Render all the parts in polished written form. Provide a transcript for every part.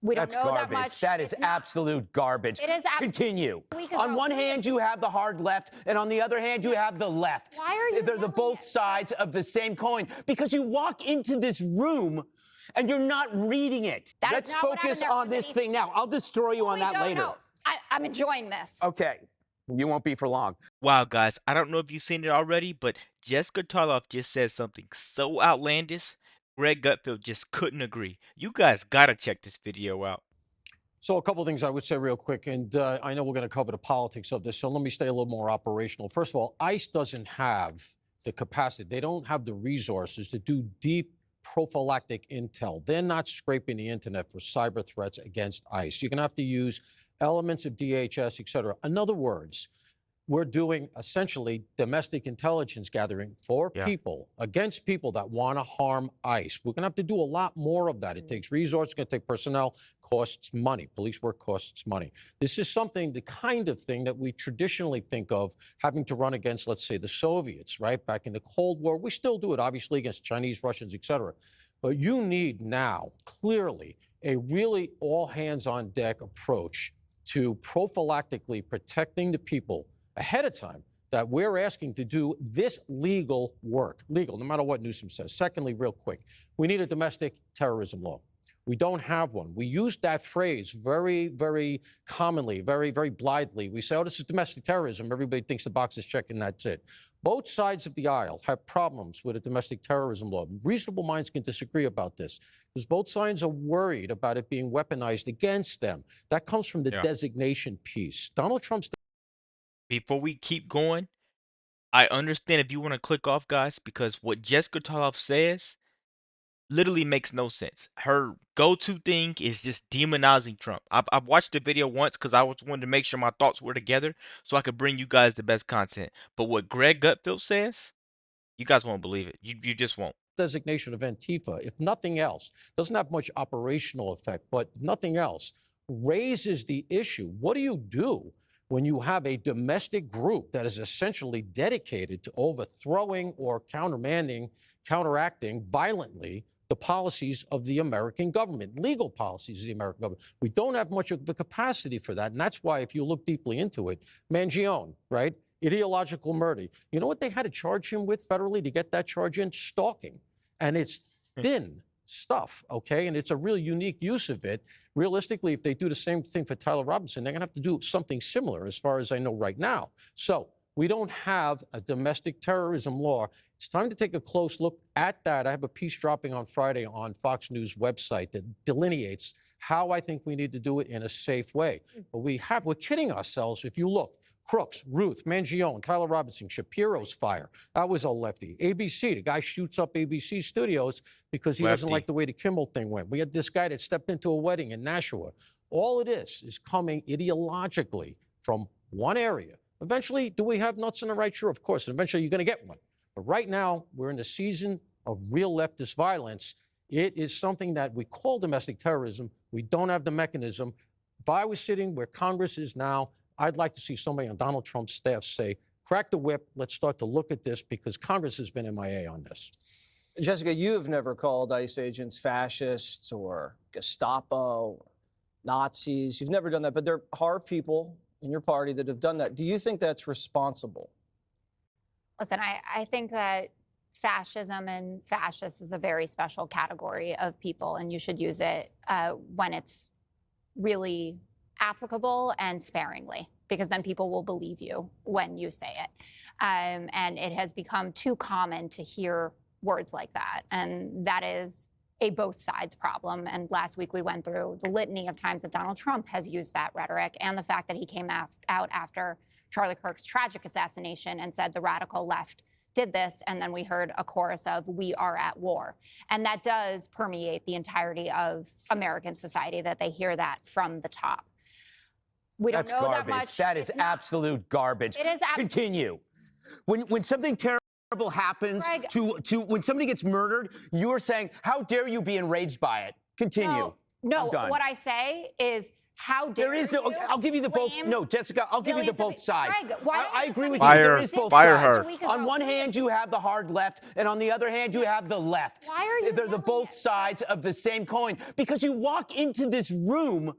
We don't That's know garbage. that much. That is absolute garbage. It is. Continue. On one hand, you have the hard left, and on the other hand, you have the left. Why are you They're the both sides of the same coin. Because you walk into this room and you're not reading it. Let's focus on this thing now. I'll destroy you on that later. I'm enjoying this. Okay. You won't be for long. Wow, guys, I don't know if you've seen it already, but Jessica Tarlov just said something so outlandish, Greg Gutfeld just couldn't agree. You guys gotta check this video out. So a couple of things I would say real quick, and I know we're going to cover the politics of this, so let me stay a little more operational. First of all, ICE doesn't have the capacity. They don't have the resources to do deep prophylactic intel. They're not scraping the internet for cyber threats against ICE. You're going to have to use elements of DHS, et cetera. In other words, we're doing essentially domestic intelligence gathering for people, against people that want to harm ICE. We're going to have to do a lot more of that. It takes resources, it's going to take personnel, costs money. Police work costs money. This is something, the kind of thing that we traditionally think of having to run against, let's say, the Soviets, right? Back in the Cold War. We still do it, obviously, against Chinese, Russians, et cetera. But you need now, clearly, a really all-hands-on-deck approach to prophylactically protecting the people ahead of time that we're asking to do this legal work. Legal, no matter what Newsom says. Secondly, real quick, we need a domestic terrorism law. We don't have one. We use that phrase very, very commonly, very, very blithely. We say, oh, this is domestic terrorism. Everybody thinks the box is checked and that's it. Both sides of the aisle have problems with a domestic terrorism law. Reasonable minds can disagree about this because both sides are worried about it being weaponized against them. That comes from the designation piece. Donald Trump's. Before we keep going, I understand if you want to click off, guys, because what Jessica Tarlov says literally makes no sense. Her go-to thing is just demonizing Trump. I've watched the video once because I wanted to make sure my thoughts were together so I could bring you guys the best content. But what Greg Gutfeld says, you guys won't believe it. You just won't. Designation of Antifa, if nothing else, doesn't have much operational effect, but nothing else, raises the issue. What do you do when you have a domestic group that is essentially dedicated to overthrowing or counteracting violently the policies of the American government, legal policies of the American government? We don't have much of the capacity for that. And that's why, if you look deeply into it, Mangione, right? Ideological murder. You know what they had to charge him with federally to get that charge in? Stalking. And it's thin stuff, okay? And it's a real unique use of it. Realistically, if they do the same thing for Tyler Robinson, they're going to have to do something similar as far as I know right now. So we don't have a domestic terrorism law. It's time to take a close look at that. I have a piece dropping on Friday on Fox News website that delineates how I think we need to do it in a safe way. But we're kidding ourselves. If you look, Crooks, Ruth, Mangione, Tyler Robinson, Shapiro's fire. That was a lefty. ABC, the guy shoots up ABC studios because he doesn't like the way the Kimmel thing went. We had this guy that stepped into a wedding in Nashua. All of this is coming ideologically from one area. Eventually, do we have nuts in the right? Sure, of course. And eventually, you're going to get one. But right now, we're in the season of real leftist violence. It is something that we call domestic terrorism. We don't have the mechanism. If I was sitting where Congress is now, I'd like to see somebody on Donald Trump's staff say, crack the whip, let's start to look at this, because Congress has been MIA on this. Jessica, you have never called ICE agents fascists or Gestapo, Nazis. You've never done that, but there are people in your party that have done that. Do you think that's responsible? Listen, I think that fascism and fascists is a very special category of people, and you should use it when it's really applicable and sparingly, because then people will believe you when you say it. And it has become too common to hear words like that. And that is a both sides problem. And last week we went through the litany of times that Donald Trump has used that rhetoric, and the fact that he came out after Charlie Kirk's tragic assassination and said the radical left did this, and then we heard a chorus of "we are at war." And that does permeate the entirety of American society, that they hear that from the top. We don't know garbage. that much. That is absolute garbage. It is. Continue. When something terrible happens Greg, when somebody gets murdered, you are saying, how dare you be enraged by it? Continue. No, what I say is How dare There is no. you I'll give you the both. blame No, Jessica, I'll give you the millions of both sides. Greg, why don't I you agree with listen you. to There me? is both Fire sides. her. A week ago. On one hand, you have the hard left, and on the other hand, you have the left. Why are you They're the yelling both at me? sides of the same coin because you walk into this room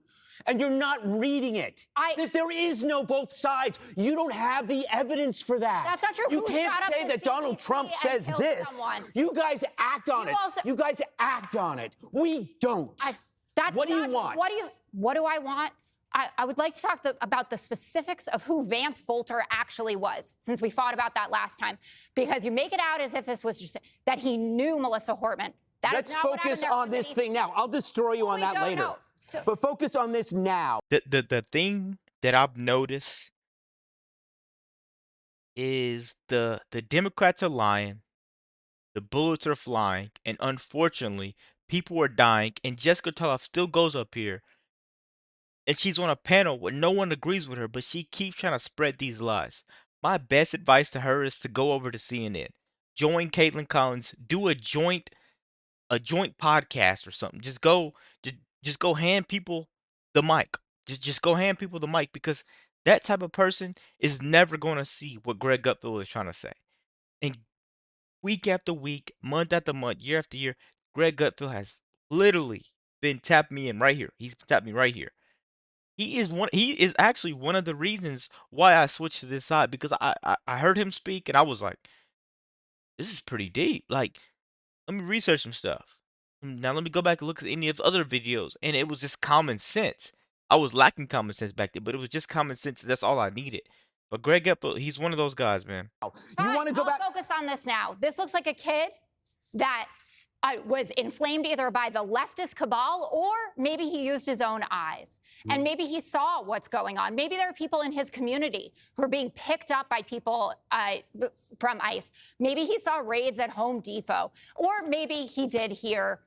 and you're not reading it. There is no both sides. You don't have the evidence for that. That's not true. You Who can't shot up say the that Donald CDC Trump and says killed this. someone? You guys act on You it. also- You guys act on it. We don't. That's What do you not- want? What do I want? I would like to talk about the specifics of who Vance Bolter actually was, since we fought about that last time. Because you make it out as if this was just that he knew Melissa Hortman. That is Let's not what focus happened there. on this thing now. I'll destroy you on We that don't later. know. But focus on this now. The thing that I've noticed is the Democrats are lying, the bullets are flying, and unfortunately, people are dying. And Jessica Tarlov still goes up here, and she's on a panel where no one agrees with her, but she keeps trying to spread these lies. My best advice to her is to go over to CNN, join Caitlin Collins, do a joint podcast or something. Just go hand people the mic. Just go hand people the mic, because that type of person is never going to see what Greg Gutfeld is trying to say. And week after week, month after month, year after year, Greg Gutfeld has literally been tapping me in right here. He's tapped me right here. He is actually one of the reasons why I switched to this side, because I heard him speak and I was like, this is pretty deep. Like, let me research some stuff. Now let me go back and look at any of the other videos, and it was just common sense. I was lacking common sense back then, but it was just common sense. That's all I needed. But Greg Gutfeld, he's one of those guys, man. You want to go back? Focus on this now. This looks like a kid that was inflamed either by the leftist cabal, or maybe he used his own eyes. And maybe he saw what's going on. Maybe there are people in his community who are being picked up by people from ICE. Maybe he saw raids at Home Depot. Or maybe he did hear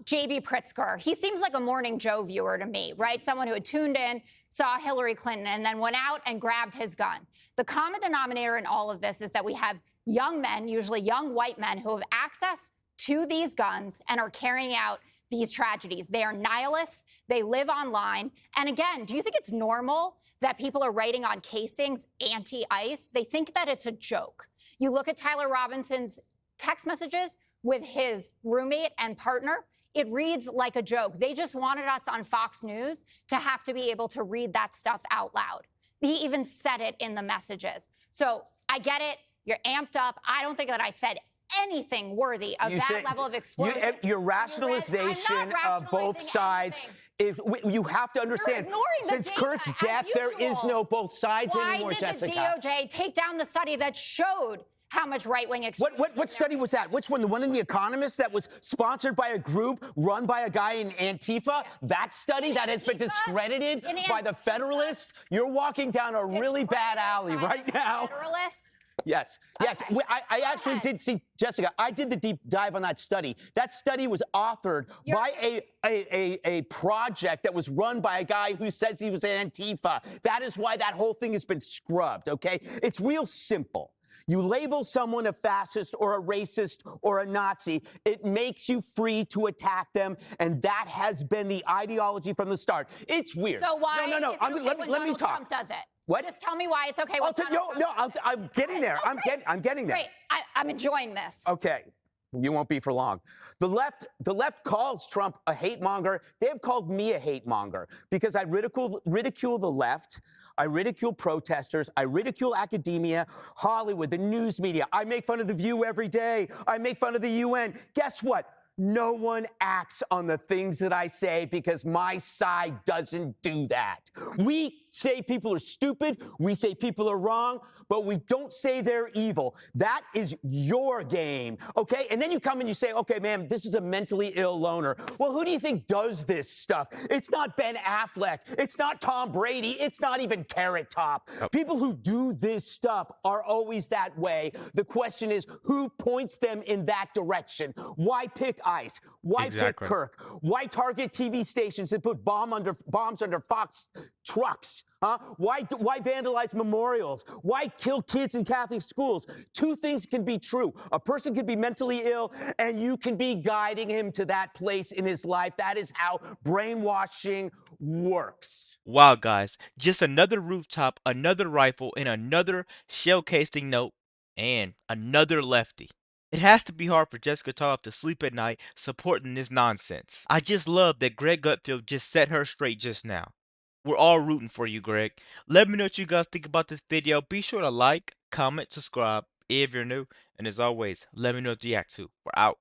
J.B. Pritzker. He seems like a Morning Joe viewer to me, right? Someone who had tuned in, saw Hillary Clinton, and then went out and grabbed his gun. The common denominator in all of this is that we have young men, usually young white men, who have access to these guns and are carrying out these tragedies. They are nihilists. They live online. And again, do you think it's normal that people are writing on casings anti-ICE? They think that it's a joke. You look at Tyler Robinson's text messages with his roommate and partner, it reads like a joke. They just wanted us on Fox News to have to be able to read that stuff out loud. He even said it in the messages. So I get it. You're amped up. I don't think that I said anything worthy of that level of explosion. Your rationalization of both sides. You have to understand, since Kurt's death, there is no both sides anymore, Jessica. Why did the DOJ take down the study that showed how much right-wing extremism? What study was that? Which one? The one in The Economist that was sponsored by a group run by a guy in Antifa? That study that has been discredited by the Federalists? You're walking down a really bad alley right now. Federalists? Yes. I actually did see, Jessica, I did the deep dive on that study. That study was authored by a project that was run by a guy who says he was an Antifa. That is why that whole thing has been scrubbed, okay? It's real simple. You label someone a fascist or a racist or a Nazi, it makes you free to attack them, and that has been the ideology from the start. It's weird. So why No. is it okay when Donald Trump does it? What? Just tell me why it's okay when Donald Trump does it. I'm getting there. I'm getting there. Great. I'm enjoying this. Okay. You won't be for long. The left calls Trump a hate monger. They have called me a hate monger because I ridicule the left. I ridicule protesters. I ridicule academia, Hollywood, the news media. I make fun of The View every day. I make fun of the UN. Guess what? No one acts on the things that I say because my side doesn't do that. We say people are stupid. We say people are wrong, but we don't say they're evil. That is your game, okay? And then you come and you say, okay, man, this is a mentally ill loner. Well, who do you think does this stuff? It's not Ben Affleck. It's not Tom Brady. It's not even Carrot Top. People who do this stuff are always that way. The question is, who points them in that direction? Why pick ICE? Why pick Exactly. Kirk? Why target TV stations and put bombs under Fox trucks? Huh? Why vandalize memorials? Why kill kids in Catholic schools? Two things can be true. A person can be mentally ill, and you can be guiding him to that place in his life. That is how brainwashing works. Wow, guys, just another rooftop, another rifle, and another shell casing note, and another lefty. It has to be hard for Jessica Tarlov to sleep at night supporting this nonsense. I just love that Greg Gutfeld just set her straight just now. We're all rooting for you, Greg. Let me know what you guys think about this video. Be sure to like, comment, subscribe if you're new, and as always, let me know what you react to. We're out.